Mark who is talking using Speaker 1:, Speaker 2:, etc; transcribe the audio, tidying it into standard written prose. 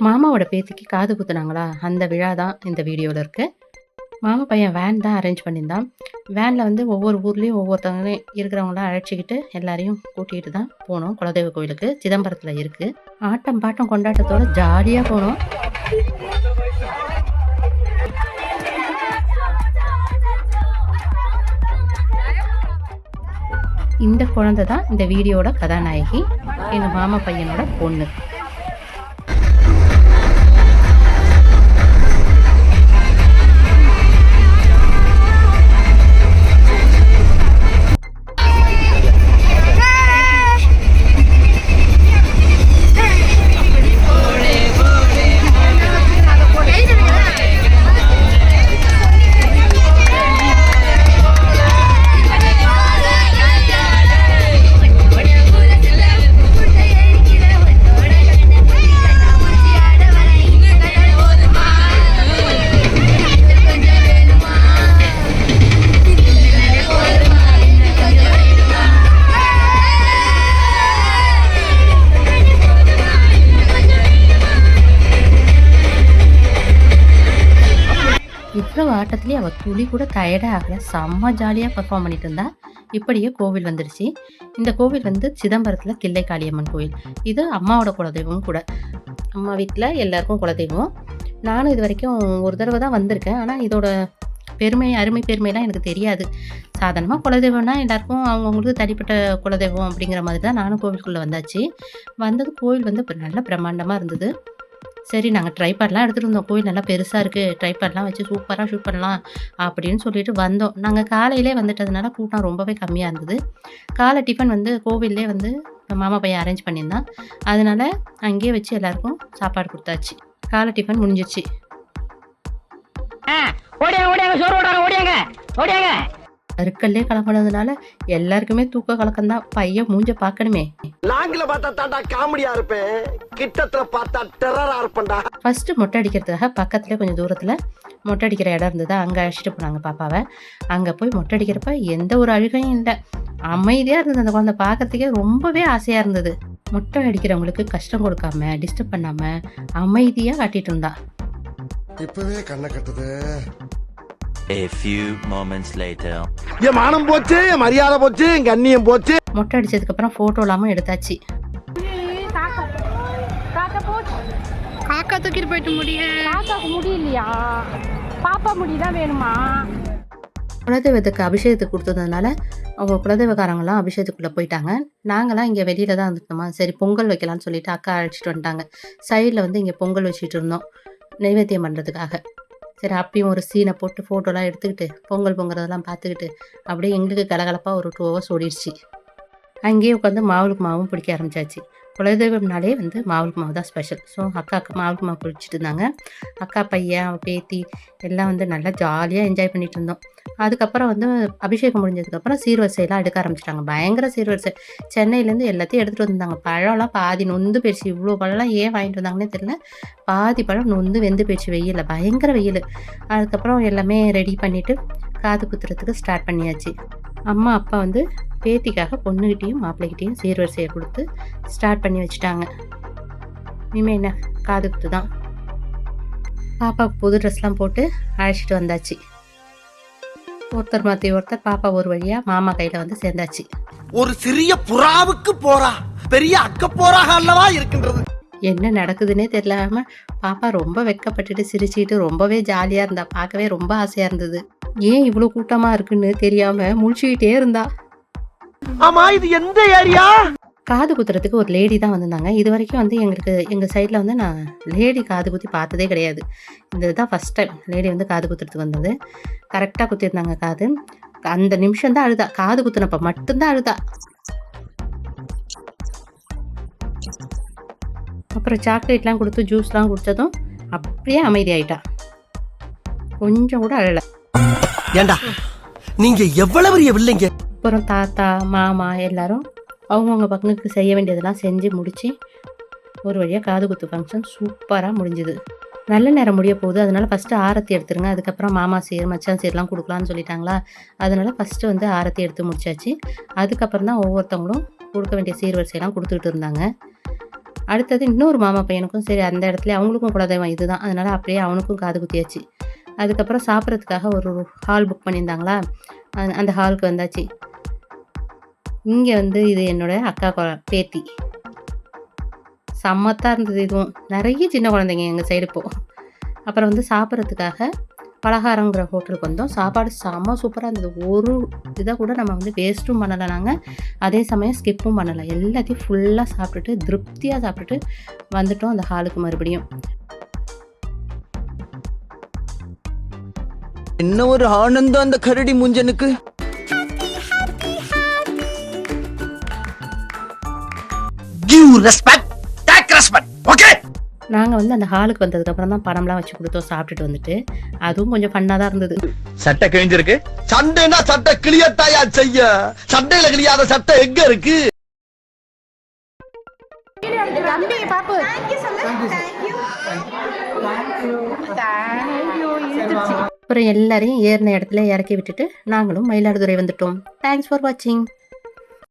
Speaker 1: மாமாவோட பேத்திக்கு காது குத்துனாங்களா, அந்த விழா தான் இந்த வீடியோல இருக்கு. மாமா பையன் வேன் தான் அரேஞ்ச் பண்ணியிருந்தான். வேன்ல வந்து ஒவ்வொரு ஊர்லேயும் ஒவ்வொருத்தவங்க இருக்கிறவங்களாம் அழைச்சிக்கிட்டு எல்லாரையும் கூட்டிகிட்டு தான் போனோம். குலதெய்வ கோயிலுக்கு சிதம்பரத்தில் இருக்கு. ஆட்டம் பாட்டம் கொண்டாட்டத்தோட ஜாலியாக போனோம். இந்த குழந்தை தான் இந்த வீடியோட கதாநாயகி, எங்கள் மாமா பையனோட பொண்ணு. இவ்வளவு ஆட்டத்துலேயே அவள் துளி கூட டயர்டாக ஆகலை. செம்ம ஜாலியாக பர்ஃபார்ம் பண்ணிட்டு இருந்தா. இப்படியே கோவில் வந்துடுச்சு. இந்த கோவில் வந்து சிதம்பரத்தில் கிள்ளை காளியம்மன் கோவில். இது அம்மாவோட குலதெய்வம் கூட. அம்மா வீட்டில் எல்லாருக்கும் குலதெய்வம். நானும் இது வரைக்கும் ஒரு தடவை தான் வந்திருக்கேன். ஆனால் இதோட அருமை பெருமைலாம் எனக்கு தெரியாது. சாதாரணமாக குலதெய்வம்னா எல்லாருக்கும் அவங்கவுங்களுக்கு தனிப்பட்ட குலதெய்வம் அப்படிங்கிற மாதிரி தான் நானும் கோவிலுக்குள்ளே வந்தாச்சு. வந்தது கோவில் வந்து நல்ல பிரம்மாண்டமாக இருந்தது. சரி, நாங்கள் ட்ரைபாட்லாம் எடுத்துகிட்டு இருந்தோம். கோயில் நல்லா பெருசாக இருக்குது, ட்ரைபாட்லாம் வச்சு சூப்பராக ஷூட் பண்ணலாம் அப்படின்னு சொல்லிட்டு வந்தோம். நாங்கள் காலையிலே வந்துட்டதுனால கூட்டம் ரொம்பவே கம்மியாக இருந்தது. காலை டிஃபன் வந்து கோவில்லே வந்து மாமா பையன் அரேஞ்ச் பண்ணியிருந்தான். அதனால் அங்கேயே வச்சு எல்லாருக்கும் சாப்பாடு கொடுத்தாச்சு. காலை டிஃபன் முடிஞ்சிருச்சு. அருக்கல்லே கிளம்புனதுனால எல்லாருக்குமே தூக்க கலக்கம் தான். பையன் மூஞ்ச பார்க்கணுமே.
Speaker 2: லாங்கில பார்த்தா தாண்டா காமெடியா இருப்பேன், கிட்டத்துல பார்த்தா டெரரா இருப்பேன்டா.
Speaker 1: ஃபர்ஸ்ட் மொட்டை அடிக்கிறதுக்காக பக்கத்துல கொஞ்சம் தூரத்துல மொட்டை அடிக்கிற இடம் இருந்தது. அங்க அழைச்சிட்டு போனாங்க பாப்பாவை. அங்க போய் மொட்டை அடிக்கிறப்ப எந்த ஒரு அழுகையும் இல்லை, அமைதியா இருந்தது. அந்த குழந்தை பார்க்கறதுக்கே ரொம்பவே ஆசையா இருந்தது. மொட்டை அடிக்கிறவங்களுக்கு கஷ்டம் கொடுக்காம டிஸ்டர்ப் பண்ணாம அமைதியா காட்டிட்டு இருந்தா.
Speaker 2: இப்பவே கண்ணை கட்டுது.
Speaker 3: A few moments later.
Speaker 2: என் மானம் போச்சு, என் மரியாதை போச்சு, என் கண்ணியம் போச்சு.
Speaker 1: மொட்டை அடிச்சதுக்கு அப்புறம் போட்டோ எல்லாமும் எடுத்தாச்சு.
Speaker 4: காக்கா தூக்கிட்டு போயிட்டு முடியலையா? பாப்பா முடிதான் வேணுமா?
Speaker 1: குலதெய்வத்துக்கு அபிஷேகத்துக்கு கொடுத்ததுனால அவங்க குலதெய்வக்காரங்களாம் அபிஷேகத்துக்குள்ளே போயிட்டாங்க. நாங்களாம் இங்கே வெளியில தான் இருந்தோமா. சரி, பொங்கல் வைக்கலாம்னு சொல்லிட்டு அக்கா அழைச்சிட்டு வந்துட்டாங்க. சைடில் வந்து இங்கே பொங்கல் வச்சுட்டு இருந்தோம் நைவேத்தியம் பண்ணுறதுக்காக. சரி, அப்பயும் ஒரு சீனை போட்டு ஃபோட்டோலாம் எடுத்துக்கிட்டு பொங்கல் பொங்குறதெல்லாம் பார்த்துக்கிட்டு அப்படியே எங்களுக்கு கலகலப்பாக ஒரு 2 hours ஓடிடுச்சு. அங்கேயே உட்காந்து மாவுளுக்கு மாவும் பிடிக்க ஆரம்பிச்சாச்சு. குலதெய்வம்னாலே வந்து மாவுளுக்கு மாவு தான் ஸ்பெஷல். ஸோ அக்காவுக்கு மாவுளுக்கு மாவு பிடிச்சிட்டு இருந்தாங்க. அக்கா பையன் அவன் பேத்தி எல்லாம் வந்து நல்லா ஜாலியாக என்ஜாய் பண்ணிட்டு இருந்தோம். அதுக்கப்புறம் வந்து அபிஷேகம் முடிஞ்சதுக்கப்புறம் சீர்வரிசையெல்லாம் எடுக்க ஆரம்பிச்சிட்டாங்க. பயங்கர சீர்வரிசை. சென்னையிலேருந்து எல்லாத்தையும் எடுத்துகிட்டு வந்திருந்தாங்க. பழம்லாம் பாதி நொந்து போயிடுச்சு. இவ்வளோ பழம்லாம் ஏன் வாங்கிட்டு வந்தாங்கன்னே தெரியல. பாதி பழம் நொந்து வெந்து போயிடுச்சு வெயிலில், பயங்கர வெயில். அதுக்கப்புறம் எல்லாமே ரெடி பண்ணிவிட்டு காது குத்துறதுக்கு ஸ்டார்ட் பண்ணியாச்சு. அம்மா அப்பா வந்து பேத்திக்காக பொண்ணுக்கிட்டேயும் மாப்பிள்ளைகிட்டையும் சீர்வரிசையை கொடுத்து ஸ்டார்ட் பண்ணி வச்சுட்டாங்க. இனிமேல் என்ன, காது குத்து தான். பாப்பாவுக்கு புது ட்ரெஸ்லாம் போட்டு அழைச்சிட்டு வந்தாச்சு. ஒருத்தர் மாற்றி ஒருத்தர் பாப்பா ஒரு வழியாக மாமா கையில் வந்து சேர்ந்தாச்சு.
Speaker 2: ஒரு சிறிய புறாவுக்கு போறா பெரிய அக்க போறாக அல்லவா இருக்கின்றது.
Speaker 1: என்ன நடக்குதுன்னே தெரியலாம பாப்பா ரொம்ப வெட்கப்பட்டுட்டு சிரிச்சுட்டு ரொம்பவே ஜாலியாக இருந்தா. பார்க்கவே ரொம்ப ஆசையாக இருந்தது. ஏன் இவ்வளோ கூட்டமாக இருக்குன்னு தெரியாமல் முழிச்சுக்கிட்டே இருந்தா.
Speaker 2: ஆமா, இது எந்த ஏரியா?
Speaker 1: காது குத்துறதுக்கு ஒரு லேடி தான் வந்திருந்தாங்க. இது வரைக்கும் வந்து எங்கள் சைடில் வந்து நான் லேடி காது குத்தி பார்த்ததே கிடையாது. இந்த தான் ஃபஸ்ட் டைம் லேடி வந்து காது குத்துறதுக்கு வந்தது. கரெக்டாக குத்திருந்தாங்க காது. அந்த நிமிஷம் தான் அழுதா. காது குத்துனப்ப மட்டும்தான் அழுதா. அப்புறம் சாக்லேட்லாம் கொடுத்து ஜூஸ்லாம் குடித்ததும் அப்படியே அமைதியாயிட்டா. கொஞ்சம் கூட அழலை.
Speaker 2: ஏண்டா நீங்க எவ்வளவு இல்லைங்க.
Speaker 1: அப்புறம் தாத்தா மாமா எல்லாரும் அவங்கவுங்க பக்கத்துக்கு செய்ய வேண்டியதெல்லாம் செஞ்சு முடித்து ஒரு வழியாக காது குத்து ஃபங்க்ஷன் சூப்பராக முடிஞ்சுது. நல்ல நேரம் முடிய போகுது. அதனால் ஃபஸ்ட்டு ஆரத்தி எடுத்துருங்க, அதுக்கப்புறம் மாமா சீர் மச்சான் சீர்லாம் கொடுக்கலான்னு சொல்லிட்டாங்களா. அதனால் ஃபஸ்ட்டு வந்து ஆரத்தி எடுத்து முடிச்சாச்சு. அதுக்கப்புறம் தான் ஒவ்வொருத்தவங்களும் கொடுக்க வேண்டிய சீர்வரிசையெல்லாம் கொடுத்துக்கிட்டு இருந்தாங்க. அடுத்தது இன்னொரு மாமா பையனுக்கும் சரி அந்த இடத்துல அவங்களுக்கும் குலதெய்வம் இதுதான். அதனால அப்படியே அவனுக்கும் காது குத்தியாச்சு. அதுக்கப்புறம் சாப்பிட்றதுக்காக ஒரு ஹால் புக் பண்ணியிருந்தாங்களா, அந்த ஹாலுக்கு வந்தாச்சு. இங்கே வந்து இது என்னோட அக்கா பேத்தி. செம்மத்தாக இருந்தது இதுவும். நிறைய சின்ன குழந்தைங்க எங்கள் சைடு இப்போ. அப்புறம் வந்து சாப்பிட்றதுக்காக பலகாரங்கிற ஹோட்டலுக்கு வந்தோம். சாப்பாடு செம்ம சூப்பராக இருந்தது. ஒரு இதை கூட நம்ம வந்து வேஸ்ட்டும் பண்ணலை நாங்கள். அதே சமயம் ஸ்கிப்பும் பண்ணலை. எல்லாத்தையும் ஃபுல்லாக சாப்பிட்டுட்டு திருப்தியாக சாப்பிட்டுட்டு வந்துட்டோம் அந்த ஹாலுக்கு மறுபடியும்.
Speaker 2: என்ன ஒரு ஆனந்தம் அந்த கரடி முஞ்சனுக்கு. Give respect, take respect. Okay?
Speaker 1: நாங்கள் வந்து அந்த ஹாலுக்கு வந்ததுக்கப்புறம் தான் படம்லாம் வச்சு கொடுத்தோம் சாப்பிட்டுட்டு வந்துட்டு. அதுவும் கொஞ்சம் ஃபன்னாக தான் இருந்தது.
Speaker 2: சட்டை கிழிஞ்சிருக்கு. சண்டைனா சட்டை கிளியத்தாயா செய்ய. சண்டையில கிளியாத சட்டை எங்க இருக்கு?
Speaker 4: தம்பி பாப்பு
Speaker 1: அப்புறம் எல்லாரையும் ஏறின இடத்துல இறக்கி விட்டுட்டு நாங்களும் மயிலாடுதுறை வந்துட்டோம். தேங்க்ஸ் ஃபார் வாட்சிங்.